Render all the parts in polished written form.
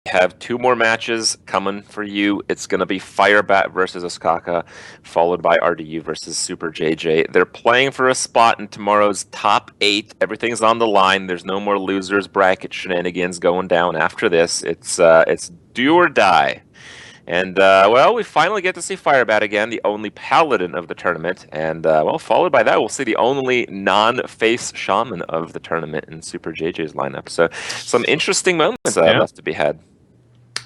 have two more matches coming for you. It's going to be Firebat versus Osaka, followed by RDU versus Super JJ. They're playing for a spot in tomorrow's top 8. Everything's on the line. There's no more losers bracket shenanigans going down after this. It's do or die. And, well, we finally get to see Firebat again, the only paladin of the tournament. And, well, followed by that, we'll see the only non-face shaman of the tournament in Super JJ's lineup. So some interesting moments left to be had.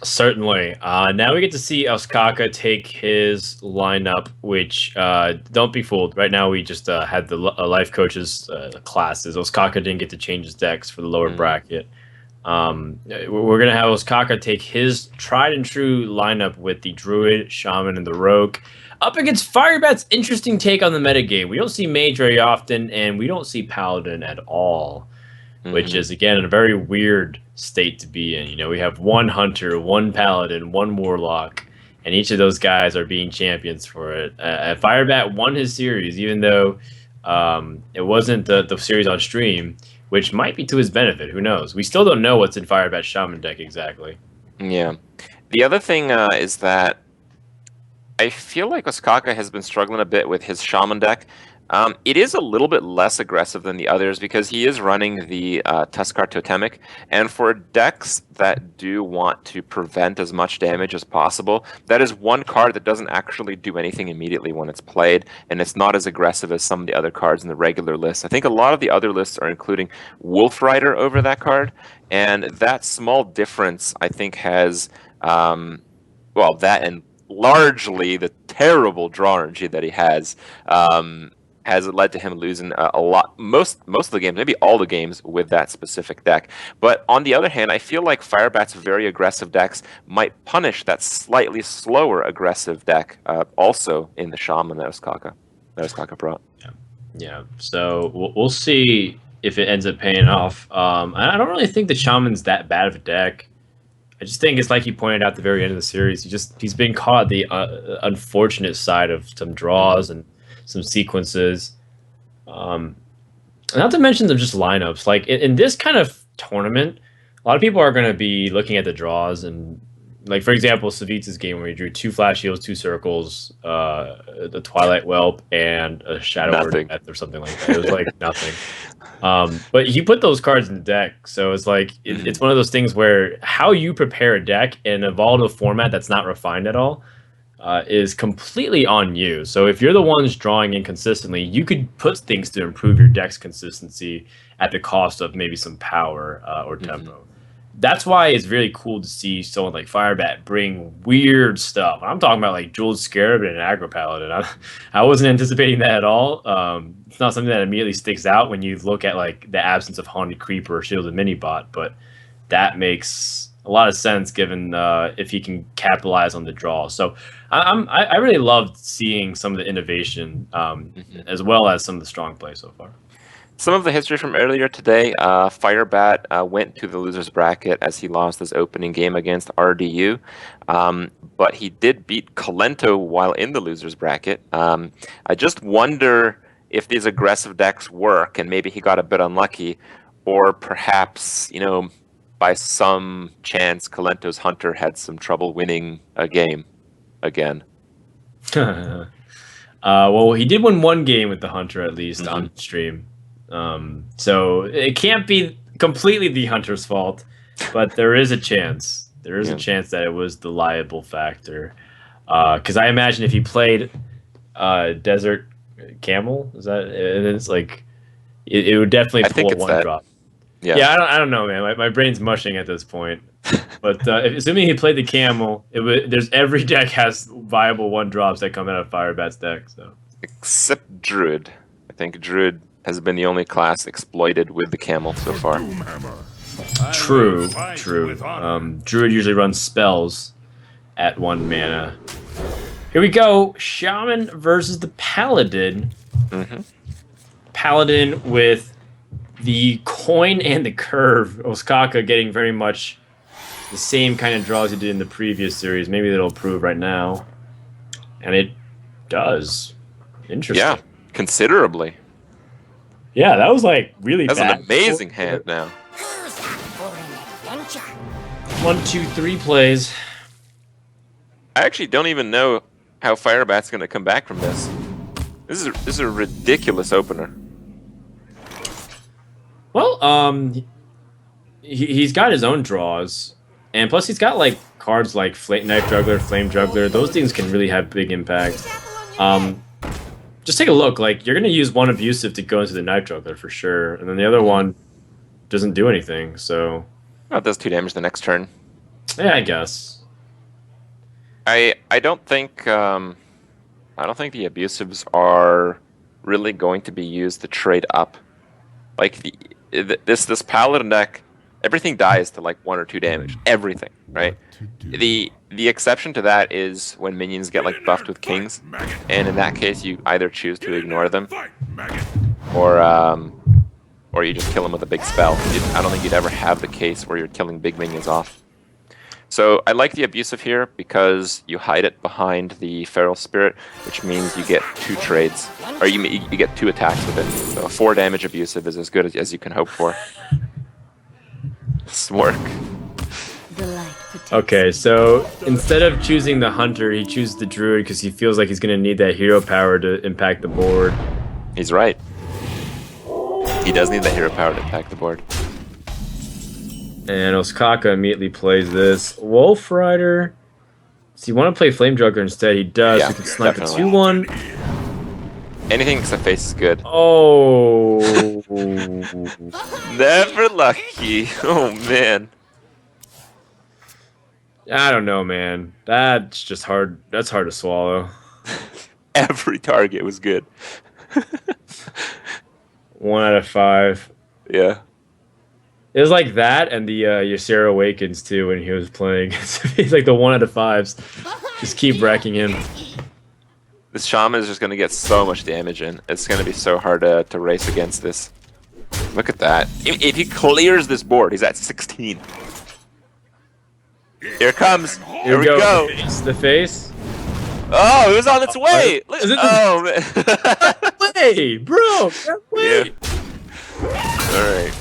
Certainly. Now we get to see Ostkaka take his lineup, which, don't be fooled. Right now we just had the life coaches classes. Ostkaka didn't get to change his decks for the lower bracket. We're going to have Ostkaka take his tried and true lineup with the Druid, Shaman, and the Rogue up against Firebat's interesting take on the metagame. We don't see Mage very often, and we don't see Paladin at all, which is, again, a very weird state to be in. You know, we have one Hunter, one Paladin, one Warlock, and each of those guys are being champions for it. Firebat won his series, even though it wasn't the series on stream, which might be to his benefit. Who knows? We still don't know what's in Firebat's Shaman deck exactly. Yeah. The other thing is that I feel like Ostkaka has been struggling a bit with his Shaman deck. It is a little bit less aggressive than the others because he is running the Tuskar Totemic, and for decks that do want to prevent as much damage as possible, that is one card that doesn't actually do anything immediately when it's played, and it's not as aggressive as some of the other cards in the regular list. I think a lot of the other lists are including Wolf Rider over that card, and that small difference, I think, has, well, that and largely the terrible draw RNG that he has led to him losing a lot, most of the games, maybe all the games with that specific deck. But on the other hand, I feel like Firebat's very aggressive decks might punish that slightly slower aggressive deck also in the Shaman that Ostkaka brought. Yeah. So we'll see if it ends up paying off. I don't really think the Shaman's that bad of a deck. I just think it's like you pointed out at the very end of the series. He's been caught the unfortunate side of some draws and some sequences. Not to mention them just lineups. Like in this kind of tournament, a lot of people are going to be looking at the draws and, like, for example, Savitsa's game where he drew 2 Flash Heals, 2 Circles, the Twilight Whelp, and a Shadow Word Death or something like that. It was like nothing. But he put those cards in the deck, so it's like it's one of those things where how you prepare a deck in a volatile format that's not refined at all is completely on you. So if you're the ones drawing inconsistently, you could put things to improve your deck's consistency at the cost of maybe some power or tempo. That's why it's really cool to see someone like Firebat bring weird stuff. I'm talking about like Jeweled Scarab and an Aggro Paladin. I wasn't anticipating that at all. It's not something that immediately sticks out when you look at like the absence of Haunted Creeper or Shielded Minibot, but that makes a lot of sense given if he can capitalize on the draw. So I really loved seeing some of the innovation as well as some of the strong play so far. Some of the history from earlier today, Firebat went to the loser's bracket as he lost his opening game against RDU, but he did beat Colento while in the loser's bracket. I just wonder if these aggressive decks work, and maybe he got a bit unlucky, or perhaps, you know, by some chance, Colento's Hunter had some trouble winning a game again. Well, he did win one game with the Hunter, at least, on stream. So it can't be completely the Hunter's fault, but there is a chance. There is a chance that it was the liable factor. Because I imagine if he played Desert Camel, is that? It's like it would definitely pull a one drop. Yeah, I don't know, man. My brain's mushing at this point. But assuming he played the Camel, there's every deck has viable one drops that come out of Firebat's deck. So except Druid, I think Druid has been the only class exploited with the Camel so far. True. Druid usually runs spells at 1 mana. Here we go. Shaman versus the Paladin. Paladin with the coin and the curve. Ostkaka getting very much the same kind of draws he did in the previous series. Maybe that'll prove right now. And it does. Interesting. Yeah, considerably. Yeah, that was like really That's bad. An amazing hand now. 1, 2, 3 plays. I actually don't even know how Firebat's going to come back from this. This is a ridiculous opener. Well, he's got his own draws, and plus he's got like cards like Knife Juggler, Flame Juggler. Those things can really have big impact. Just take a look. Like you're gonna use one abusive to go into the Knife Juggler for sure, and then the other one doesn't do anything. So, oh, it does 2 damage the next turn. Yeah, I guess. I don't think the abusives are really going to be used to trade up. Like this paladin deck, everything dies to like 1 or 2 damage. Everything, right? The exception to that is when minions get like buffed with kings, and in that case you either choose to ignore them, or you just kill them with a big spell. I don't think you'd ever have the case where you're killing big minions off. So I like the abusive here because you hide it behind the feral spirit, which means you get 2 trades, or you get 2 attacks with it. So a 4 damage abusive is as good as you can hope for. Smork. Okay, so instead of choosing the hunter, he chooses the druid because he feels like he's going to need that hero power to impact the board. He's right. He does need that hero power to impact the board. And Osaka immediately plays this. Wolf Rider. So you want to play Flame Juggler instead? He does. Yeah, you can snipe definitely. a 2-1. Anything except face is good. Oh. Never lucky. Oh, man. I don't know, man. That's just hard. That's hard to swallow. Every target was good. 1 out of 5. Yeah. It was like that and the Ysera Awakens too when he was playing. He's like the 1 out of 5s. Just keep wrecking him. This shaman is just going to get so much damage in. It's going to be so hard to race against this. Look at that. If he clears this board, he's at 16. Here it comes. Here we go. The face. Oh, it was on its way. Is it oh, man. Way, bro. Way. Yeah. All right.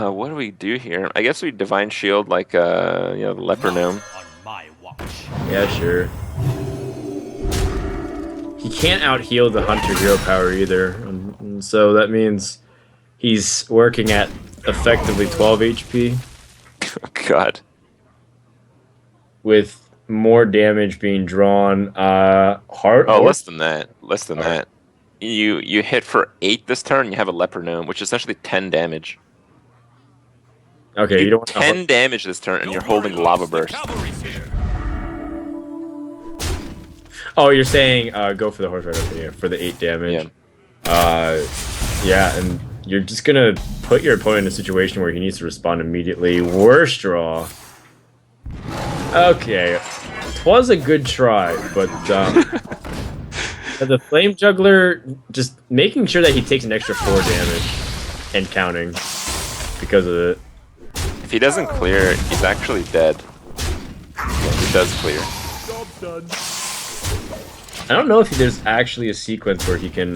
What do we do here? I guess we Divine Shield like the Leper Gnome. Yeah, sure. He can't out-heal the Hunter hero power either, and so that means he's working at effectively 12 HP. Oh, God. With more damage being drawn. Less than that. Less than that. You hit for 8 this turn, you have a Leper Gnome, which is essentially 10 damage. Okay, you don't want 10 damage this turn, and you're holding Lava Burst. Oh, you're saying go for the Horse Rider for the 8 damage. Yeah. Yeah, and you're just gonna put your opponent in a situation where he needs to respond immediately. Worst draw. Okay, twas a good try, but the Flame Juggler just making sure that he takes an extra 4 damage and counting because of it. If he doesn't clear, he's actually dead. Yeah, he does clear. I don't know if there's actually a sequence where he can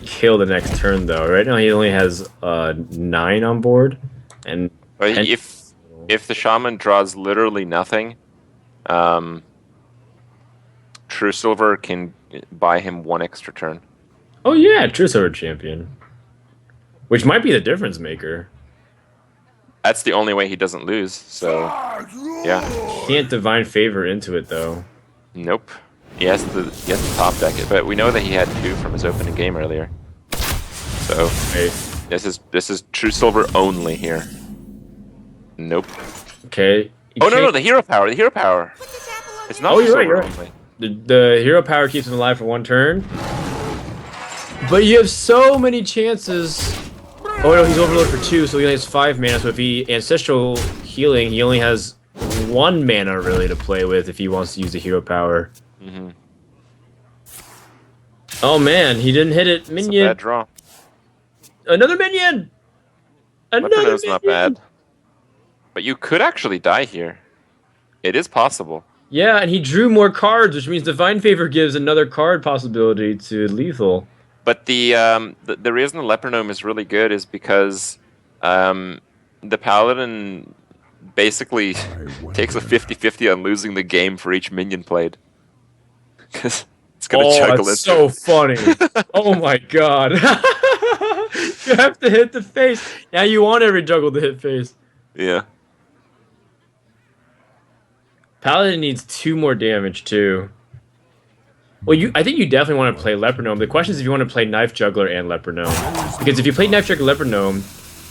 kill the next turn, though. Right now he only has 9 on board, and if the shaman draws literally nothing, True Silver can buy him 1 extra turn. Oh yeah, True Silver Champion, which might be the difference maker. That's the only way he doesn't lose. So yeah, can't Divine Favor into it though. Nope. He has to top deck it, but we know that he had 2 from his opening game earlier. So hey. This is True Silver only here. Nope. Okay. No, the hero power. The hero power. It's not. Oh, you're right. Only. The hero power keeps him alive for 1 turn. But you have so many chances. Oh no, he's overloaded for 2, so he only has 5 mana. So if he Ancestral Healing, he only has 1 mana really to play with if he wants to use the hero power. Mm-hmm. Oh man, he didn't hit it. Minion. It's a bad draw. Another minion. Another minion. Not bad. But you could actually die here. It is possible. Yeah, and he drew more cards, which means Divine Favor gives another card possibility to lethal. But the reason the Leper Gnome is really good is because the Paladin basically takes a 50-50 on losing the game for each minion played. Because it's gonna juggle that's it. so funny. Oh my god. You have to hit the face. Now you want every juggle to hit face. Yeah. Paladin needs 2 more damage too. Well, I think you definitely want to play Leper Gnome. The question is if you want to play Knife Juggler and Leper Gnome. Because if you play Knife Juggler Leper Gnome,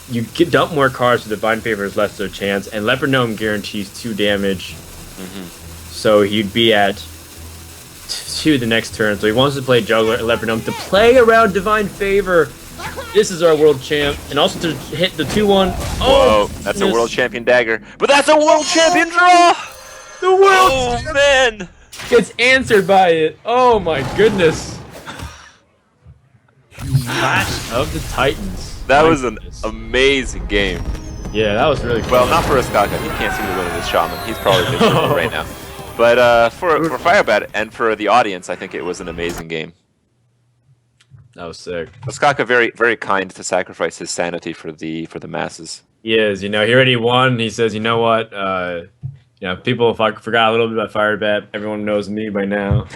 you get dump more cards, so Divine Favor is less of a chance, and Leper Gnome guarantees 2 damage. So he'd be at 2 the next turn. So he wants to play Juggler and Leper Gnome to play around Divine Favor. This is our world champ, and also to hit the 2-1. Oh, that's a world champion dagger. But that's a world champion draw! The world Oh, man! gets answered by it. Oh my goodness. Clash of the Titans. That My was an goodness. amazing game. Yeah, that was really cool. Well, not for Osaka. He can't seem to win with his shaman. He's probably miserable right now. But for Firebat and for the audience, I think it was an amazing game. That was sick. Osaka very very kind to sacrifice his sanity for the masses. He is, he already won. He says, you know what? People forgot a little bit about Firebat. Everyone knows me by now.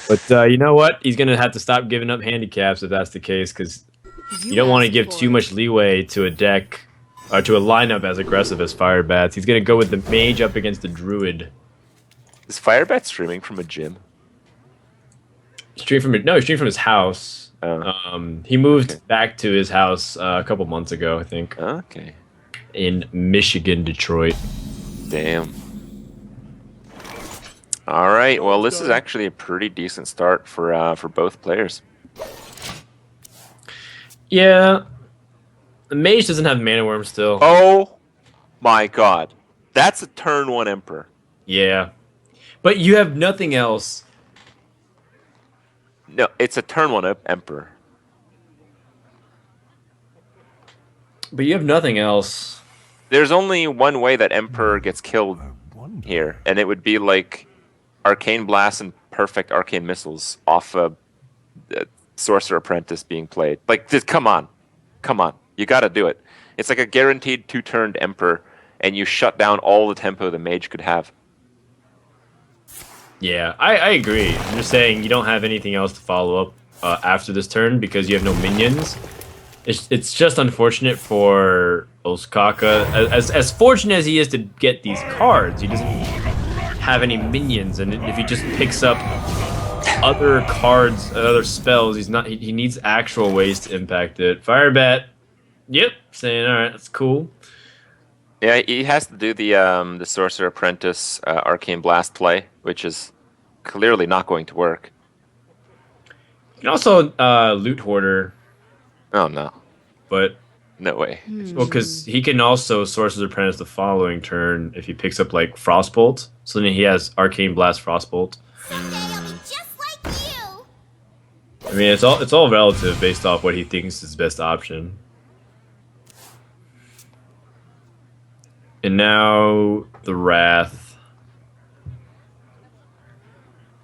But you know what? He's gonna have to stop giving up handicaps if that's the case, because you don't want to give too much leeway to a deck or to a lineup as aggressive as Firebat's. He's gonna go with the mage up against the druid. Is Firebat streaming from a gym? He streamed from his house. He moved back to his house a couple months ago, I think. Okay. In Michigan, Detroit. Damn. All right. Well, this is actually a pretty decent start for both players. Yeah. The mage doesn't have mana worm still. Oh my god. That's a turn 1 Emperor. Yeah. But you have nothing else. No, it's a turn 1 Emperor. But you have nothing else. There's only one way that Emperor gets killed here, and it would be like Arcane Blast and Perfect Arcane Missiles off a Sorcerer Apprentice being played. Like, just come on. You gotta do it. It's like a guaranteed 2-turned Emperor, and you shut down all the tempo the mage could have. Yeah, I agree. I'm just saying you don't have anything else to follow up after this turn because you have no minions. It's just unfortunate for Osaka. As fortunate as he is to get these cards, he doesn't have any minions, and if he just picks up other cards, other spells, he needs actual ways to impact it. Firebat, yep, saying all right, that's cool. Yeah, he has to do the Sorcerer Apprentice Arcane Blast play, which is clearly not going to work. You can also Loot Hoarder. Oh no. But no way. Well, because he can also Sorcerer's Apprentice the following turn if he picks up like Frostbolt. So then he has Arcane Blast Frostbolt. Just like you. I mean, it's all relative based off what he thinks is best option. And now the Wrath.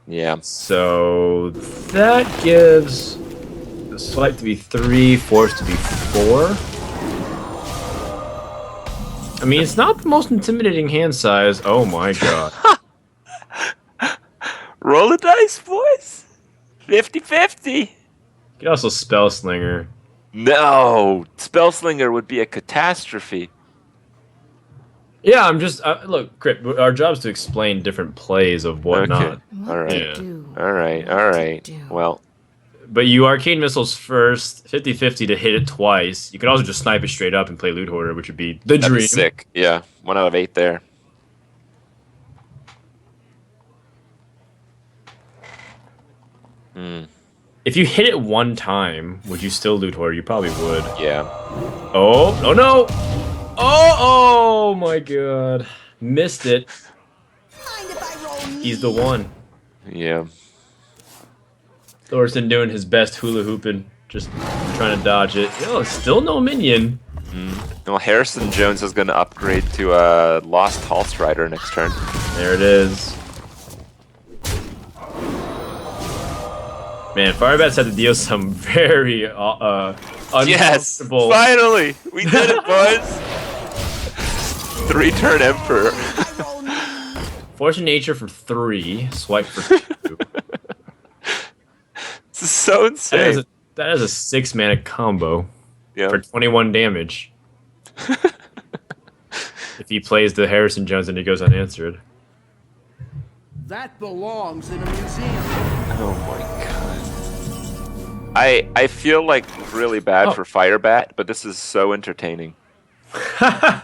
Yeah. So that gives the Swipe to be 3, Force to be 4. I mean, it's not the most intimidating hand size. Oh my god. Roll the dice, boys. 50-50. You could also Spellslinger. No, Spellslinger would be a catastrophe. Yeah, I'm just look, Krip. Our job is to explain different plays of whatnot. Okay. All right. Yeah. All right. Well, but you Arcane Missiles first, 50-50 to hit it twice. You could also just snipe it straight up and play Loot Hoarder, which would be the that'd dream. be sick. Yeah, 1 out of 8 there. If you hit it one time, would you still Loot Hoarder? You probably would. Yeah. Oh no! Oh my god. Missed it. Mind if I roll He's the one. Yeah. Thorsten doing his best hula hooping, just trying to dodge it. Oh, still no minion. Well, Harrison Jones is going to upgrade to a Lost Halst Rider next turn. There it is. Man, Firebat's had to deal some very Yes! uncomfortable. Finally! We did it, boys! 3-turn Emperor. Roll me. Force of Nature for 3, swipe for 2. This is so insane. That is a 6-mana combo Yeah. for 21 damage. If he plays the Harrison Jones and he goes unanswered. That belongs in a museum. Oh my god. I feel like really bad for Firebat, but this is so entertaining. Alright,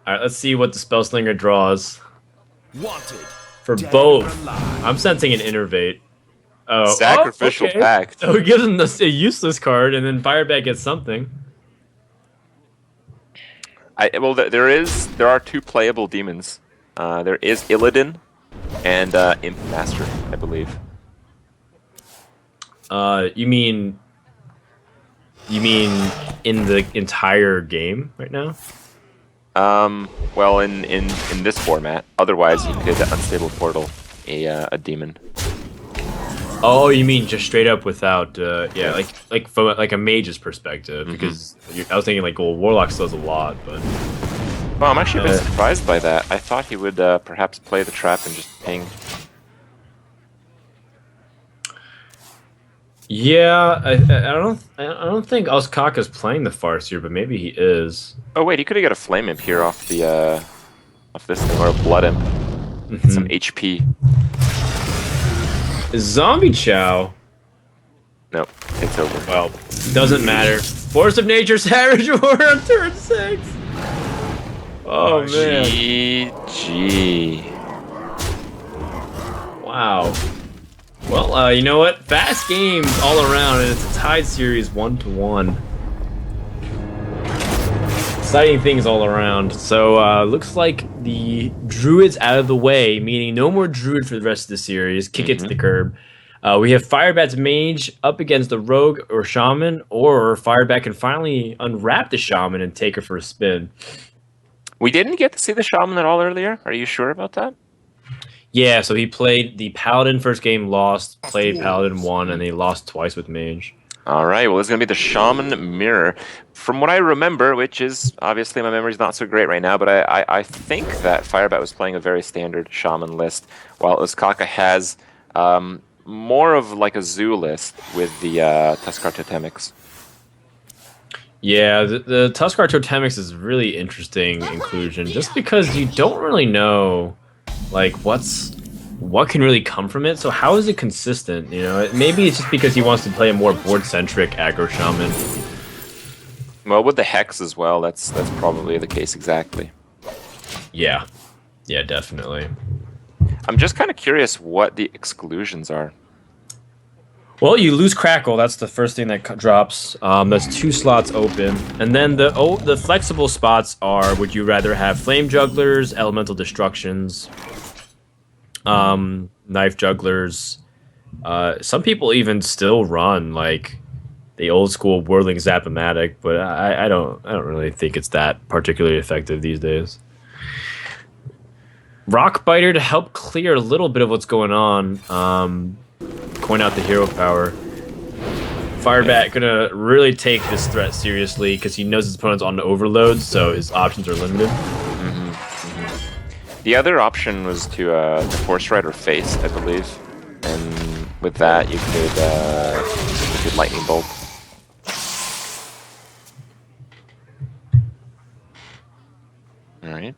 let's see what the Spellslinger draws. Wanted. For Dead both. or alive. I'm sensing an Innervate. Oh, Sacrificial okay. Pact. So he gives him a useless card, and then Firebat gets something. Well, there are 2 playable demons. There is Illidan and Imp Master, I believe. You mean in the entire game right now? Well, in this format. Otherwise, you could Unstable Portal a demon. Oh, you mean just straight up without, yeah, like from like a mage's perspective? Because I was thinking like, well, Warlock still does a lot, but Well, I'm actually a bit surprised by that. I thought he would perhaps play the trap and just ping. yeah, I don't think Ostkaka's playing the Farseer, but maybe he is. Oh wait, he could have got a Flame Imp here off the off this thing, or a Blood Imp. Some HP. Zombie Chow. Nope, it's over. Well, doesn't matter. Force of Nature Savage War on turn 6. Oh man! GG. Wow. Well, you know what? Fast games all around, and it's a tied series 1-1. Exciting things all around. So, looks like the Druid's out of the way, meaning no more Druid for the rest of the series. Kick it to the curb. We have Firebat's Mage up against the Rogue or Shaman, or Firebat can finally unwrap the Shaman and take her for a spin. We didn't get to see the Shaman at all earlier. Are you sure about that? Yeah, so he played the Paladin first game, lost, played Paladin, won, and he lost twice with Mage. All right, well, this is going to be the Shaman Mirror. From what I remember, which is, obviously my memory's not so great right now, but I think that Firebat was playing a very standard Shaman list, while Osaka has more of like a zoo list with the Tuskar Totemics. Yeah, the Tuskar Totemics is a really interesting inclusion, just because you don't really know, like, what can really come from it. So how is it consistent? You know, maybe it's just because he wants to play a more board-centric aggro shaman. Well, with the Hex as well, that's probably the case exactly. Yeah, yeah, definitely. I'm just kind of curious what the exclusions are. Well, you lose Crackle. That's the first thing that drops. That's 2 slots open, and then the flexible spots are: would you rather have Flame Jugglers, Elemental Destructions, Knife Jugglers? Some people even still run like the old school Whirling Zap-O-Matic, but I don't really think it's that particularly effective these days. Rockbiter to help clear a little bit of what's going on. Coin out the hero power. Firebat gonna really take this threat seriously because he knows his opponent's on the overload, so his options are limited. The other option was to Force Rider Face, I believe, and with that you could Lightning Bolt. All right.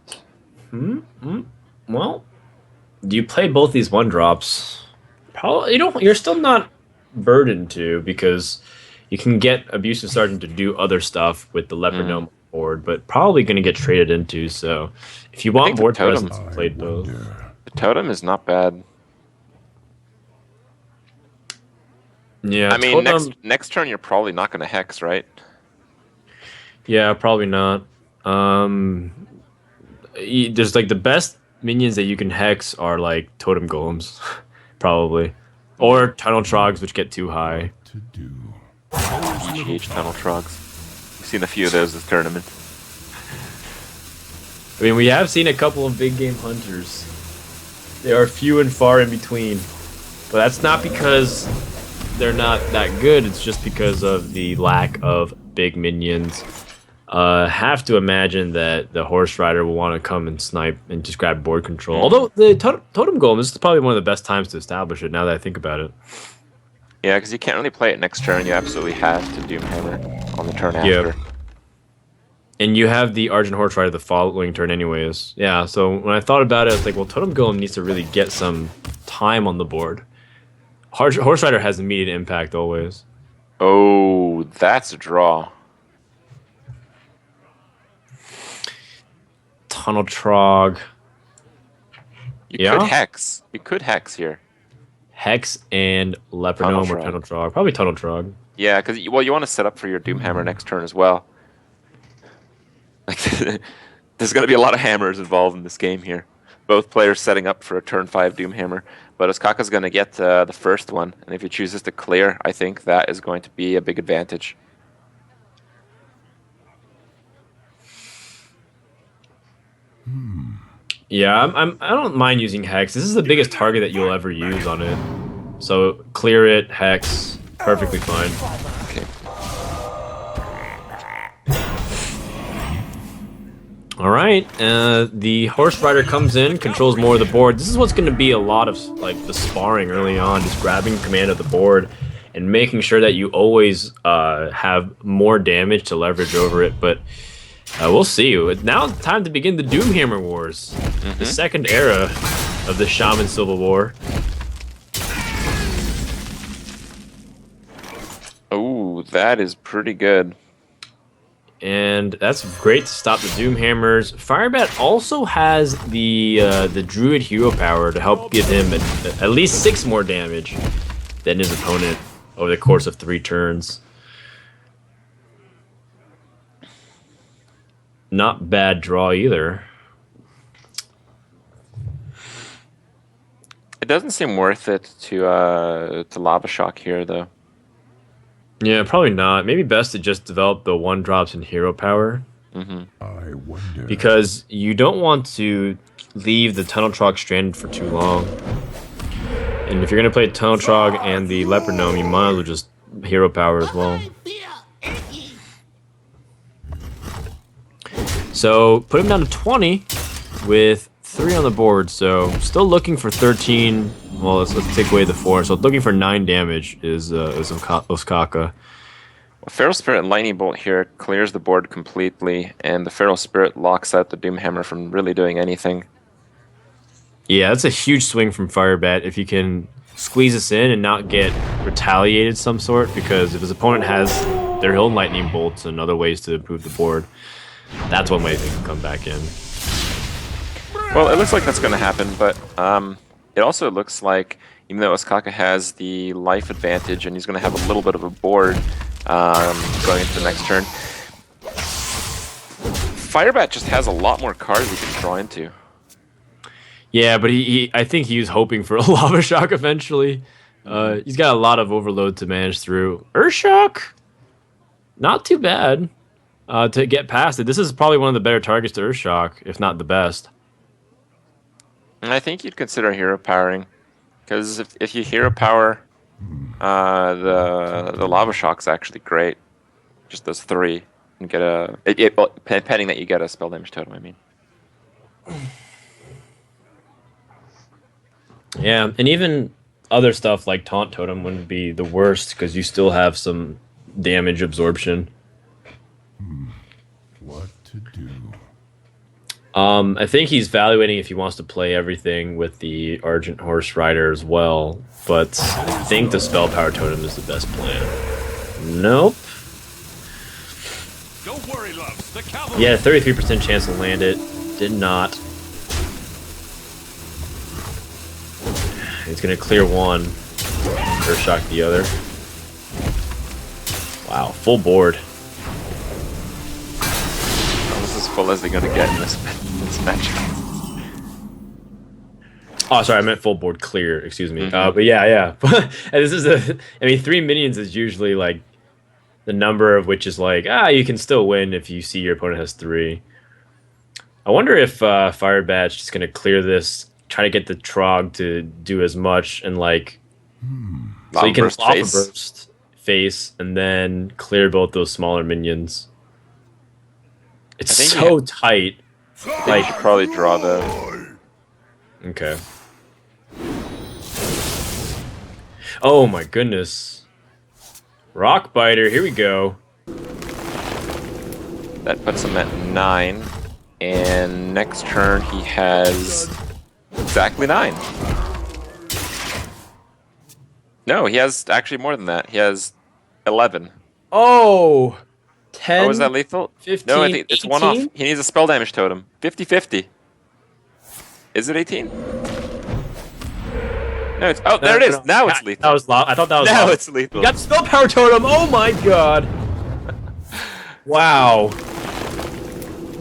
Well, do you play both these 1-drops? Probably you're still not burdened to, because you can get Abusive Sergeant to do other stuff with the Leopard Gnome board, but probably going to get traded into. So if you want board presence, play both. The Totem is not bad. Yeah, I mean, Totem, next turn you're probably not going to Hex, right? yeah, probably not. There's like the best minions that you can Hex are like Totem Golems. Probably. Or Tunnel Trogs, which get too high. GH Tunnel Trogs. We've seen a few of those this tournament. I mean, we have seen a couple of big game hunters. They are few and far in between. But that's not because they're not that good, it's just because of the lack of big minions. Have to imagine that the horse rider will want to come and snipe and just grab board control. Although the totem golem, this is probably one of the best times to establish it. Now that I think about it. Yeah, because you can't really play it next turn. You absolutely have to Doomhammer on the turn Yeah. after. And you have the Argent Horse Rider the following turn anyways. Yeah, so when I thought about it, I was like, well, Totem Golem needs to really get some time on the board. Horse Rider has immediate impact always. Oh, that's a draw. Tunnel Trog. You Yeah? could Hex. You could Hex here. Hex and Leopardome or Trog. Tunnel Trog. Probably Tunnel Trog. Yeah, because you want to set up for your Doomhammer next turn as well. Like, there's going to be a lot of hammers involved in this game here. Both players setting up for a turn 5 Doomhammer. But Osaka's going to get the first one, and if he chooses to clear, I think that is going to be a big advantage. Yeah, I don't mind using Hex. This is the biggest target that you'll ever use on it. So clear it, Hex, perfectly fine. Okay. All right, the horse rider comes in, controls more of the board. This is what's going to be a lot of like the sparring early on, just grabbing command of the board and making sure that you always have more damage to leverage over it. But we'll see. Now it's time to begin the Doomhammer Wars, the second era of the Shaman Civil War. Oh, that is pretty good. And that's great to stop the Doomhammers. Firebat also has the Druid hero power to help give him at least 6 more damage than his opponent over the course of 3 turns. Not bad draw either. It doesn't seem worth it to Lava Shock here, though. Yeah, probably not. Maybe best to just develop the 1-drops and hero power. I wonder. Because you don't want to leave the Tunnel Trog stranded for too long. And if you're going to play Tunnel Trog and the Leopard Gnome, you might as well just hero power as well. So put him down to 20 with 3 on the board. So still looking for 13. Well, let's take away the 4. So looking for 9 damage is Ostkaka. Well, Feral Spirit and Lightning Bolt here clears the board completely, and the Feral Spirit locks out the Doomhammer from really doing anything. Yeah, that's a huge swing from Firebat if you can squeeze us in and not get retaliated some sort, because if his opponent has their own Lightning Bolts and other ways to improve the board, that's one way they can come back in. Well, it looks like that's going to happen, but it also looks like, even though Ostkaka has the life advantage and he's going to have a little bit of a board going into the next turn, Firebat just has a lot more cards he can draw into. Yeah, but I think he was hoping for a Lava Shock eventually. He's got a lot of overload to manage through. Earthshock, not too bad to get past it. This is probably one of the better targets to Earthshock, if not the best. And I think you'd consider hero powering, because if you hero power, the Lava Shock's actually great. Just those 3 and get pending that you get a spell damage totem. I mean. Yeah, and even other stuff like Taunt Totem wouldn't be the worst because you still have some damage absorption. What to do? I think he's evaluating if he wants to play everything with the Argent Horse Rider as well, but I think the Spell Power Totem is the best plan. Nope. Don't worry, loves. The cavalry. Yeah, 33% chance to land it. Did not. He's going to clear 1. Earthshock the other. Wow, full board. Almost as full as they're going to get in this match. Oh, sorry, I meant full board clear. Excuse me. But yeah. And this is I mean, 3 minions is usually like the number of which is like, you can still win if you see your opponent has 3. I wonder if Firebat's just gonna clear this, try to get the Trog to do as much, and like, so you can Lava Burst face and then clear both those smaller minions. It's think so tight. Like, you should probably draw though. Okay. Oh my goodness. Rockbiter, here we go. That puts him at 9. And next turn he has exactly 9. No, he has actually more than that. He has 11. Oh! 10. Oh, is that lethal? 15, no, I think it's 1 off. 18? He needs a spell damage totem. 50-50. Is it 18? No, it's... Oh, there it is! Now it's lethal. That was I thought that was Now loud. it's lethal. You got the spell power totem! Oh my god! Wow.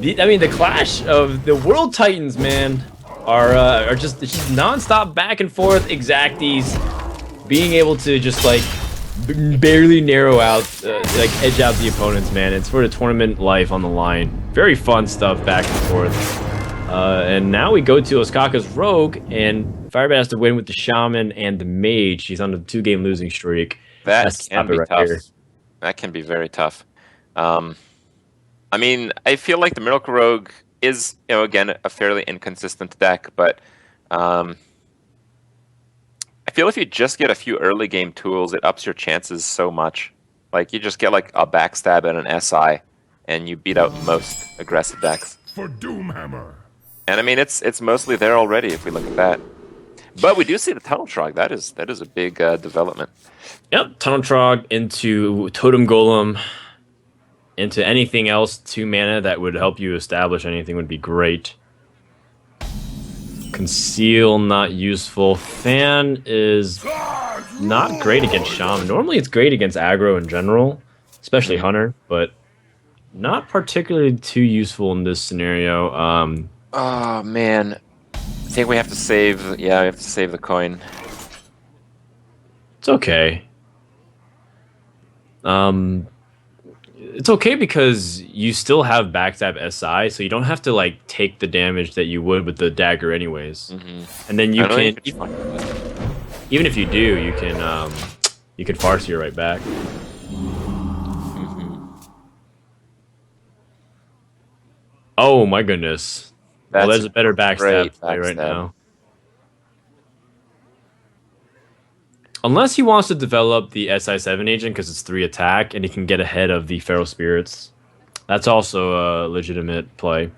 I mean, the clash of the World Titans, man, are just non-stop back and forth exacties, being able to just like barely narrow out, like edge out the opponents, man. It's for the tournament life on the line. Very fun stuff back and forth. And now we go to Osaka's Rogue, and Firebat has to win with the Shaman and the Mage. He's on a 2-game losing streak. That can be tough. Here. That can be very tough. I mean, I feel like the Miracle Rogue is, you know, again, a fairly inconsistent deck, but I feel if you just get a few early game tools, it ups your chances so much. Like, you just get like a backstab and an SI, and you beat out most aggressive decks. For Doomhammer. And I mean, it's mostly there already if we look at that. But we do see the Tunnel Trog. That is a big development. Yep, Tunnel Trog into Totem Golem, into anything else 2 mana that would help you establish anything would be great. Conceal, not useful. Fan is not great against Shaman. Normally it's great against aggro in general, especially Hunter, but not particularly too useful in this scenario. Oh man, I think we have to save. Yeah, we have to save the coin. It's okay. It's okay because you still have backstab SI, so you don't have to like take the damage that you would with the dagger anyways. And then you can, even if you do, you can Farseer right back. Oh my goodness. Well, there's a better backstab play right now. Unless he wants to develop the SI7 agent because it's 3 attack and he can get ahead of the Feral Spirits. That's also a legitimate play.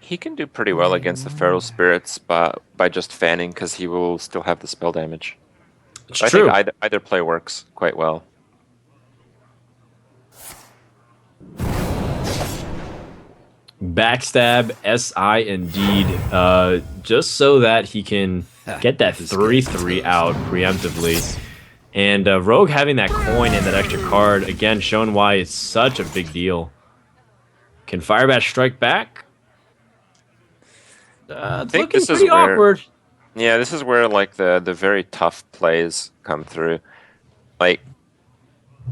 He can do pretty well against the Feral Spirits by just fanning because he will still have the spell damage. It's true. I think either play works quite well. Backstab, SI indeed, just so that he can get that 3/3 out preemptively. And Rogue having that coin and that extra card, again, showing why it's such a big deal. Can Firebat strike back? It's looking pretty awkward. Yeah, this is where like the very tough plays come through. Like,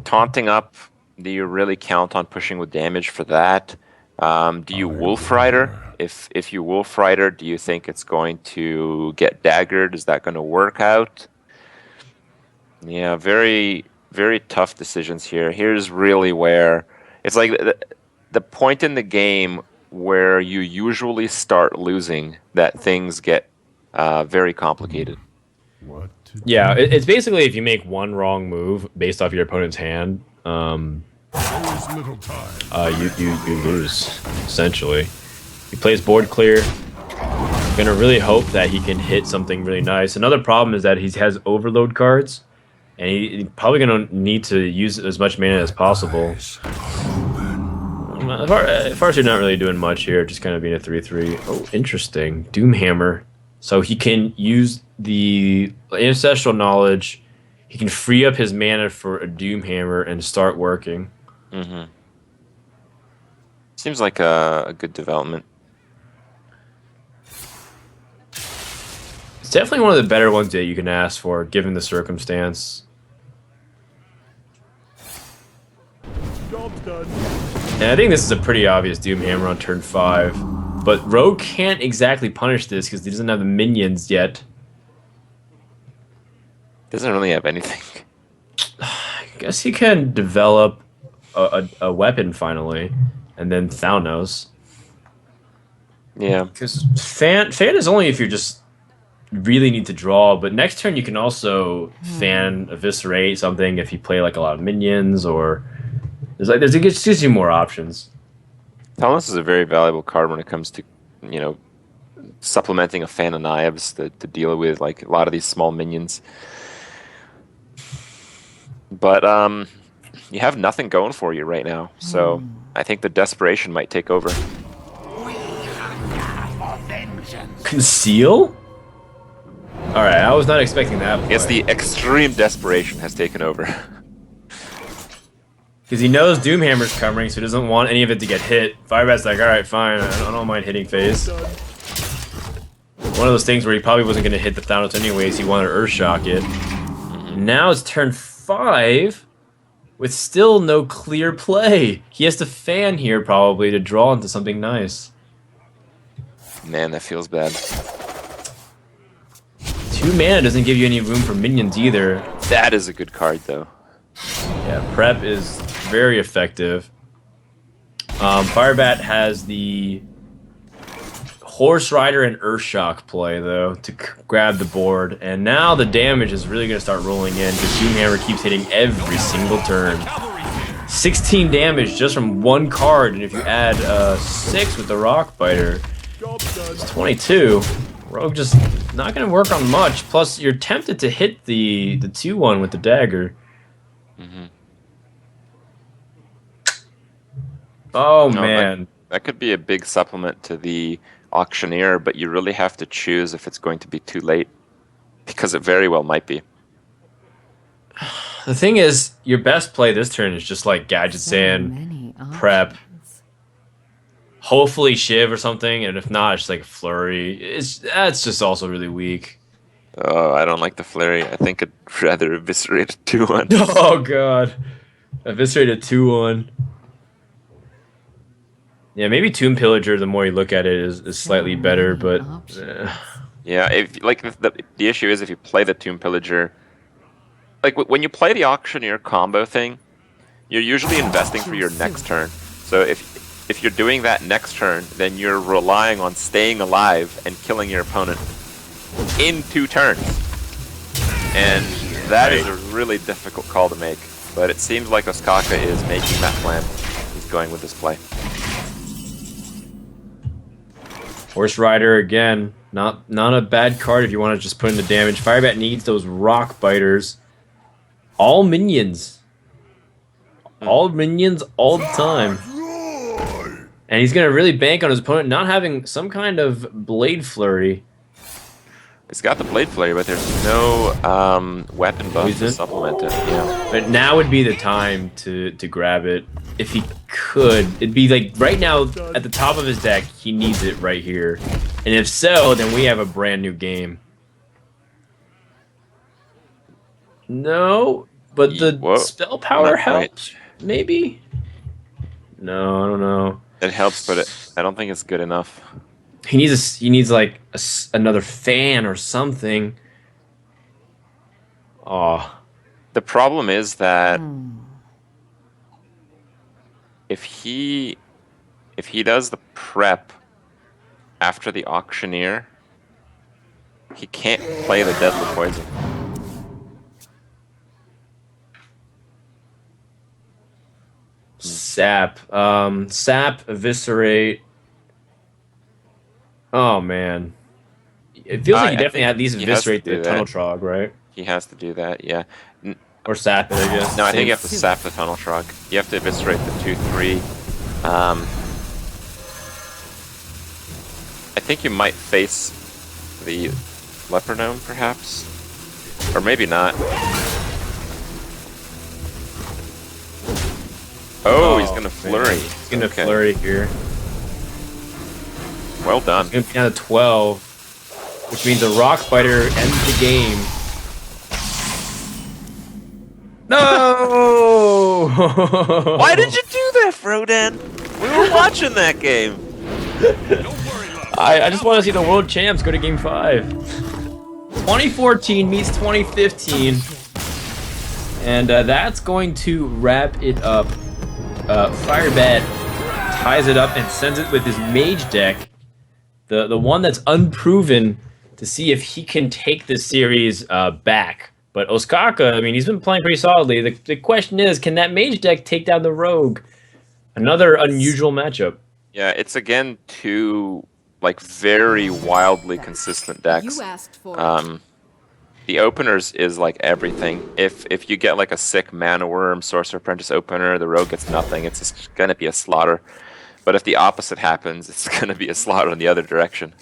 taunting up, do you really count on pushing with damage for that? Do you Wolf Rider? If you Wolf Rider, do you think it's going to get daggered? Is that going to work out? Yeah, very, very tough decisions here. Here's really where it's like the point in the game where you usually start losing that things get very complicated. Yeah, it's basically if you make one wrong move based off your opponent's hand, you lose, essentially. He plays board clear. Gonna really hope that he can hit something really nice. Another problem is that he has overload cards, and he's probably gonna need to use as much mana as possible. Farseer not really doing much here, just kind of being a 3/3. Oh, interesting. Doomhammer. So he can use the Ancestral Knowledge. He can free up his mana for a Doomhammer and start working. Seems like a good development. It's definitely one of the better ones that you can ask for, given the circumstance. Job's done. And I think this is a pretty obvious Doomhammer on turn 5. But Rogue can't exactly punish this because he doesn't have the minions yet. Doesn't really have anything. I guess he can develop a weapon finally. and then Thanos. Yeah. Because fan is only if you're just really need to draw, but next turn you can also fan eviscerate something if you play like a lot of minions, or it gives you more options. Talus is a very valuable card when it comes to, you know, supplementing a fan of knives to deal with like a lot of these small minions. But you have nothing going for you right now, so I think the desperation might take over. Conceal? Alright, I was not expecting that. I guess the extreme desperation has taken over. Because he knows Doomhammer's coming, so he doesn't want any of it to get hit. Firebat's like, alright, fine, I don't mind hitting phase. One of those things where he probably wasn't going to hit the Thanos anyways, he wanted to Earthshock it. Now it's turn 5, with still no clear play. He has to fan here, probably, to draw into something nice. Man, that feels bad. 2 mana doesn't give you any room for minions either. That is a good card, though. Yeah, prep is very effective. Firebat has the Horse Rider and Earthshock play, though, to grab the board. And now the damage is really going to start rolling in, because Doomhammer keeps hitting every single turn. 16 damage just from one card, and if you add 6 with the Rock Biter, it's 22. Rogue just not going to work on much. Plus, you're tempted to hit the 2-1 with the dagger. Oh, No, man. That could be a big supplement to the Auctioneer, but you really have to choose if it's going to be too late, because it very well might be. The thing is, your best play this turn is just like Gadget Sand, prep, hopefully Shiv or something, and if not, it's just like Flurry. That's just also really weak. Oh, I don't like the Flurry. I think I'd rather eviscerate a 2-1. Oh, God. Eviscerate a 2-1. Yeah, maybe Tomb Pillager, the more you look at it, is slightly better, but... Yeah, if like the issue is if you play the Tomb Pillager... Like, when you play the Auctioneer combo thing, you're usually investing for your next turn. So if you're doing that next turn, then you're relying on staying alive and killing your opponent in 2 turns. And that is a really difficult call to make. But it seems like Ostkaka is making that plan. He's going with this play. Horse Rider, again, not a bad card if you want to just put in the damage. Firebat needs those Rock Biters. All minions. All minions all the time. And he's going to really bank on his opponent not having some kind of Blade Flurry. It's got the Blade Flurry, but there's no weapon buff to Poison? supplement it. Yeah. But now would be the time to grab it. If he could. It'd be like, right now, at the top of his deck, he needs it right here. And if so, then we have a brand new game. No, but the Whoa. spell power Not quite. helps, maybe? No, I don't know. It helps, but I don't think it's good enough. He needs like another fan or something. Oh, The problem is that if he does the prep after the Auctioneer, he can't play the Deadly Poison. Sap. Sap, Eviscerate. Oh, man. It feels like you definitely have these he has to Eviscerate the do Tunnel that. Trog, right? He has to do that, yeah. Or Sap it, I guess. No, I think Same. you have to sap the Tunnel Trog. You have to eviscerate the 2/3. I think you might face the Leopardome, perhaps? Or maybe not. Oh, he's gonna flurry. He's gonna flurry here. Well done. He's gonna be down to 12, which means a Rock Biter ends the game. No! Why did you do that, Frodan? We were watching that game. I just want to see the world champs go to game 5. 2014 meets 2015. And that's going to wrap it up. Firebat ties it up and sends it with his mage deck, the one that's unproven, to see if he can take this series back. But Osaka, I mean, he's been playing pretty solidly. The question is, can that mage deck take down the rogue? Another unusual matchup. Yeah, it's again two like very wildly consistent decks. You asked for it. The openers is like everything. If you get like a sick mana worm, sorcerer apprentice opener, the rogue gets nothing. It's just gonna be a slaughter. But if the opposite happens, it's gonna be a slaughter in the other direction.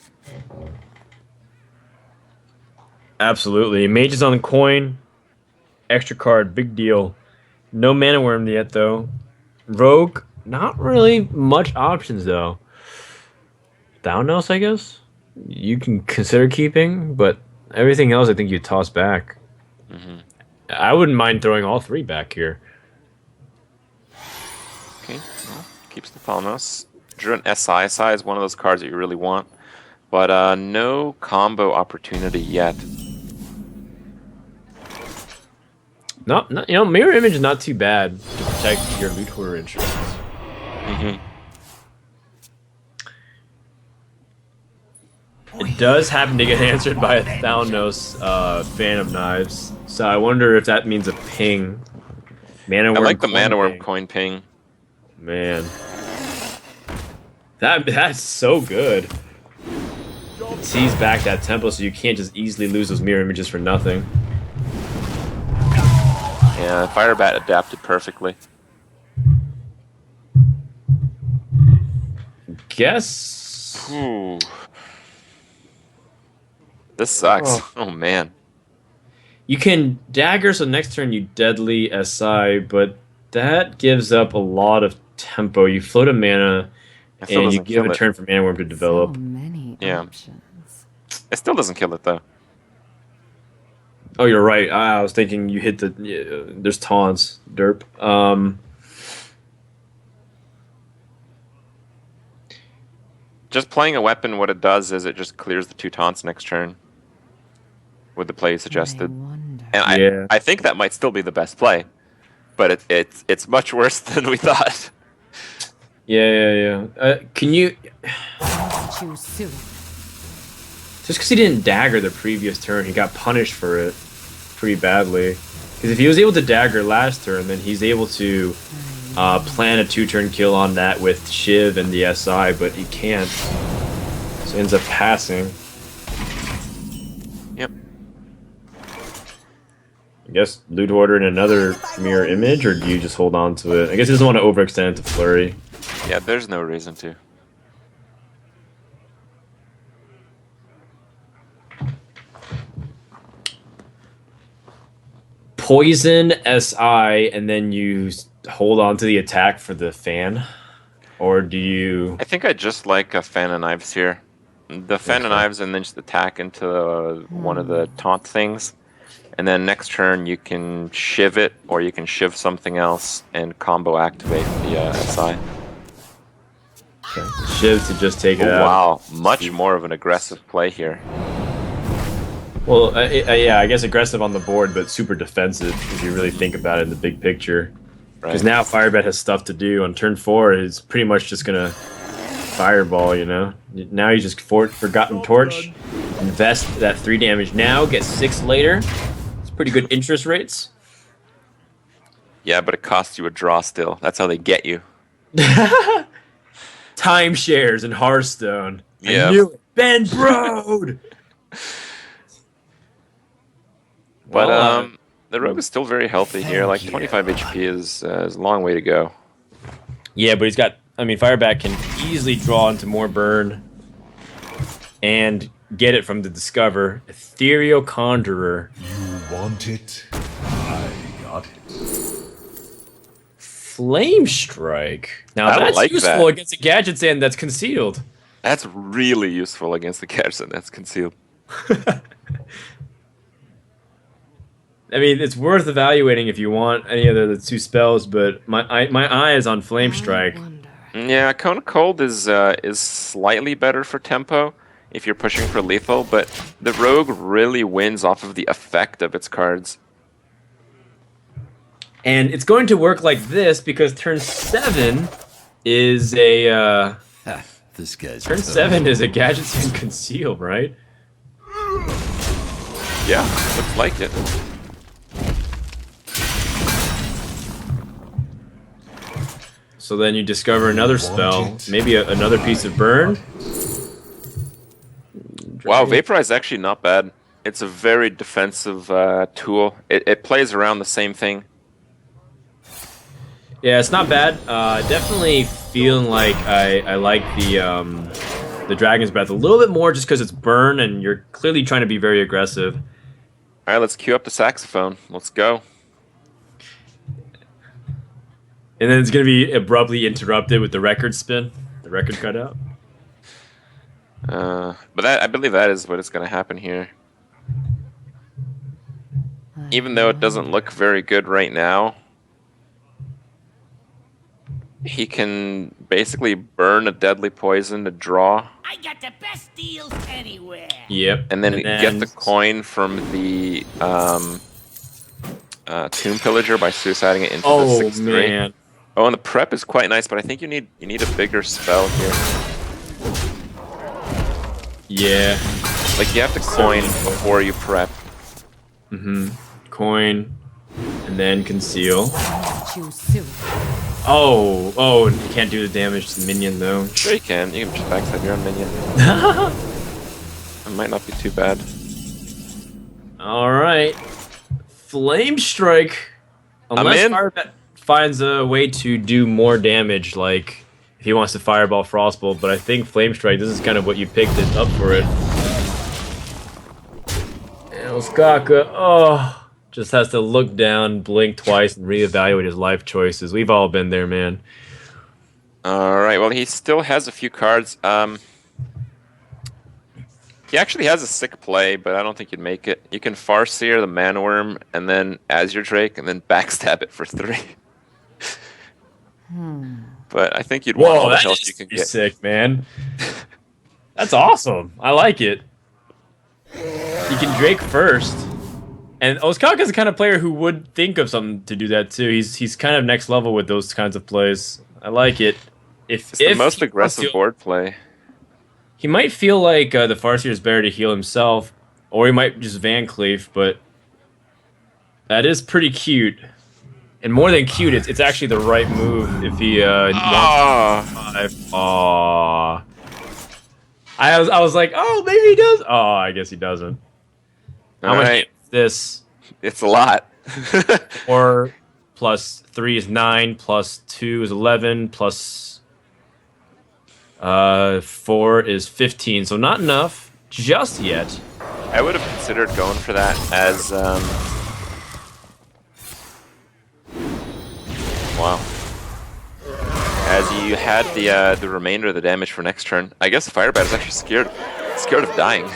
Absolutely. Mage is on coin. Extra card, big deal. No mana worm yet though. Rogue, not really much options though. Thaunos, I guess you can consider keeping, but everything else I think you toss back. I wouldn't mind throwing all three back here. Okay, well, keeps the Thaunos. Drew an SI size, one of those cards that you really want, but no combo opportunity yet. Not you know, mirror image is not too bad to protect your loot hoarder interests. It does happen to get answered by a Thaunos Fan of Knives, so I wonder if that means a ping. Mana I worm like the coin mana worm ping. coin ping. Man, that's so good. It sees back that tempo, so you can't just easily lose those mirror images for nothing. Yeah, Firebat adapted perfectly. Guess. Ooh. This sucks. Oh man. You can dagger, so next turn you deadly SI, but that gives up a lot of tempo. You float a mana, It still and you doesn't give kill a it. turn for mana worm to develop. So many Yeah. options. It still doesn't kill it though. Oh, you're right. I was thinking you hit the. There's taunts, derp. Just playing a weapon, what it does is it just clears the two taunts next turn. With the play you suggested. I wonder. And Yeah. I think that might still be the best play. But it's much worse than we thought. Yeah. Can you? Choose soon. Just because he didn't dagger the previous turn, he got punished for it pretty badly. Because if he was able to dagger last turn, then he's able to plan a 2-turn kill on that with Shiv and the SI, but he can't. So ends up passing. Yep. I guess loot order in another mirror image, or do you just hold on to it? I guess he doesn't want to overextend it to flurry. Yeah, there's no reason to. Poison SI, and then you hold on to the attack for the fan? Or do you... I think I just like a fan of knives here. The fan of knives and then just attack into one of the taunt things. And then next turn you can shiv it, or you can shiv something else and combo activate the SI. Shiv to just take it Oh, out. wow, much more of an aggressive play here. Well, yeah, I guess aggressive on the board, but super defensive if you really think about it in the big picture. Because Right. now Firebat has stuff to do. On turn 4, he's pretty much just going to fireball, you know? Now you just Forgotten Torch, invest that 3 damage now, get 6 later. It's pretty good interest rates. Yeah, but it costs you a draw still. That's how they get you. Timeshares in Hearthstone. Yeah. I knew it. Ben Brode! But Well, the rogue is still very healthy here. Like 25 HP is a long way to go. Yeah, but he's got... I mean, Firebat can easily draw into more burn and get it from the Discover. Ethereal Conjurer. You want it? I got it. Flame Strike. Now I that's like useful that. against a Gadget Sand that's concealed. That's really useful against the Garrison that's concealed. I mean, it's worth evaluating if you want any of the 2 spells, but my eye is on Flame Strike. I wonder. Yeah, Cone of Cold is slightly better for tempo if you're pushing for lethal, but the rogue really wins off of the effect of its cards. And it's going to work like this because turn 7, is a This guy's turn tough. 7 is a gadgets and conceal, right? Yeah, looks like it. So then you discover another spell, maybe another piece of burn. Wow, Vaporize is actually not bad. It's a very defensive tool. It plays around the same thing. Yeah, it's not bad. Definitely feeling like I like the Dragon's Breath a little bit more just because it's burn and you're clearly trying to be very aggressive. All right, let's cue up the saxophone. Let's go. And then it's going to be abruptly interrupted with the record spin. The record cut out. But that, I believe that is what is going to happen here. Even though it doesn't look very good right now, he can basically burn a deadly poison to draw. I got the best deals anywhere. Yep. And then get the coin from the Tomb Pillager by suiciding it into the 6-3. Man. Oh, and the prep is quite nice, but I think you need a bigger spell here. Yeah. Like you have to coin before you prep. Mm-hmm. Coin, and then conceal. Choose soon. Oh, you can't do the damage to the minion though. Sure you can. You can just backstab your own minion. It might not be too bad. All right. Flame Strike. Unless in. Firebat finds a way to do more damage, like if he wants to Fireball Frostbolt, but I think Flame Strike, this is kind of what you picked it up for it. And Osaka, just has to look down, blink twice, and reevaluate his life choices. We've all been there, man. All right. Well, he still has a few cards. He actually has a sick play, but I don't think you'd make it. You can Farseer the Manworm, and then Azure Drake, and then backstab it for 3. But I think you'd want all the health you can get. Sick, man. That's awesome. I like it. You can Drake first. And Ostkaka's the kind of player who would think of something to do that too. He's kind of next level with those kinds of plays. I like it. It's the most aggressive board play. He might feel like the Farseer is better to heal himself, or he might just Van Cleef, but that is pretty cute. And more than cute, it's actually the right move if he wants to 5. Aww. I was like, oh, maybe he does. Oh, I guess he doesn't. How much is this? It's a lot. 4 plus 3 is 9, plus 2 is 11, plus 4 is 15. So not enough just yet. I would have considered going for that as wow. As you had the remainder of the damage for next turn. I guess Firebat is actually scared of dying.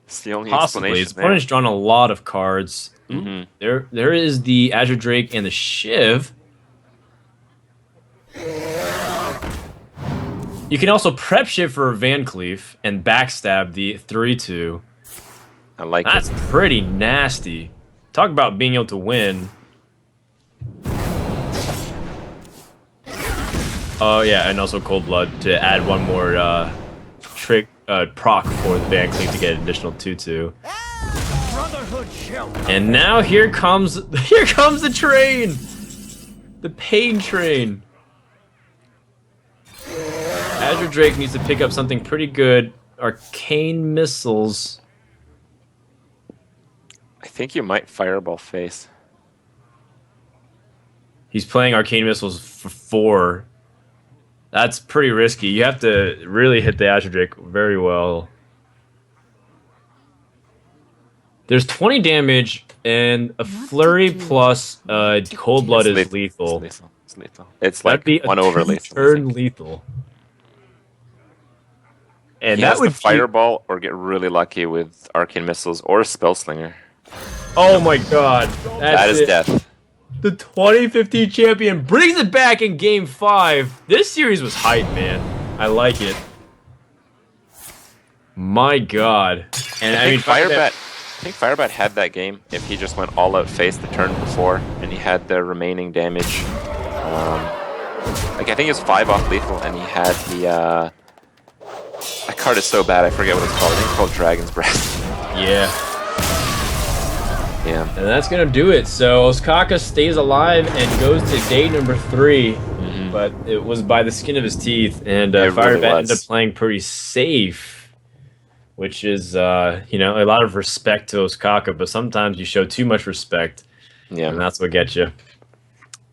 It's the only Possibly. His explanation. opponent's drawn a lot of cards. Mm-hmm. There is the Azure Drake and the Shiv. You can also prep Shiv for Van Cleef and backstab the 3/2. I like That's it. pretty nasty. Talk about being able to win. Oh yeah, and also Cold Blood to add one more trick proc for the Van Cleef to get an additional 2/2. Brotherhood shall. And now here comes the train, the pain train. Azure Drake needs to pick up something pretty good. Arcane missiles. I think you might Fireball face. He's playing arcane missiles for 4. That's pretty risky. You have to really hit the Azure Drake very well. There's 20 damage, and a flurry plus Cold Blood is lethal. It's lethal. It's That'd like be 1 over lethal. turn lethal. And He that has would to Fireball or get really lucky with Arcane Missiles or Spellslinger. Oh my god. That is death. The 2015 champion brings it back in Game 5. This series was hype, man. I like it. My god. And I mean, I think Firebat had that game if he just went all out face the turn before and he had the remaining damage Like, I think it's 5 off lethal, and he had the, that card is so bad, I forget what it's called. I think it's called Dragon's Breath. Yeah. Yeah. And that's going to do it. So Osaka stays alive and goes to day number 3. But it was by the skin of his teeth. And Firebat ended up playing pretty safe, which is, you know, a lot of respect to Osaka. But sometimes you show too much respect, and that's what gets you.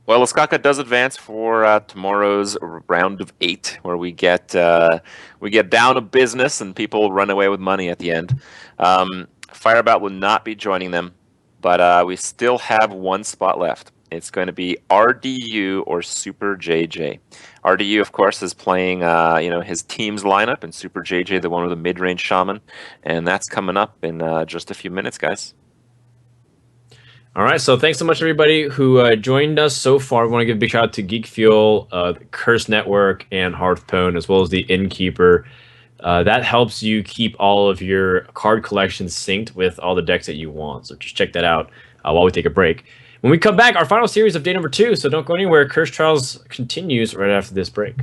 Well, Osaka does advance for tomorrow's round of 8, where we get down to business and people run away with money at the end. Firebat will not be joining them, but we still have 1 spot left. It's going to be RDU or Super JJ. RDU, of course, is playing you know, his team's lineup, and Super JJ, the one with the mid-range shaman, and that's coming up in just a few minutes, guys. All right, so thanks so much, everybody who joined us so far. I want to give a big shout out to Geek Fuel, the Curse Network, and Hearthpone, as well as the Innkeeper. That helps you keep all of your card collections synced with all the decks that you want. So just check that out while we take a break. When we come back, our final series of day number 2, so don't go anywhere. Curse Trials continues right after this break.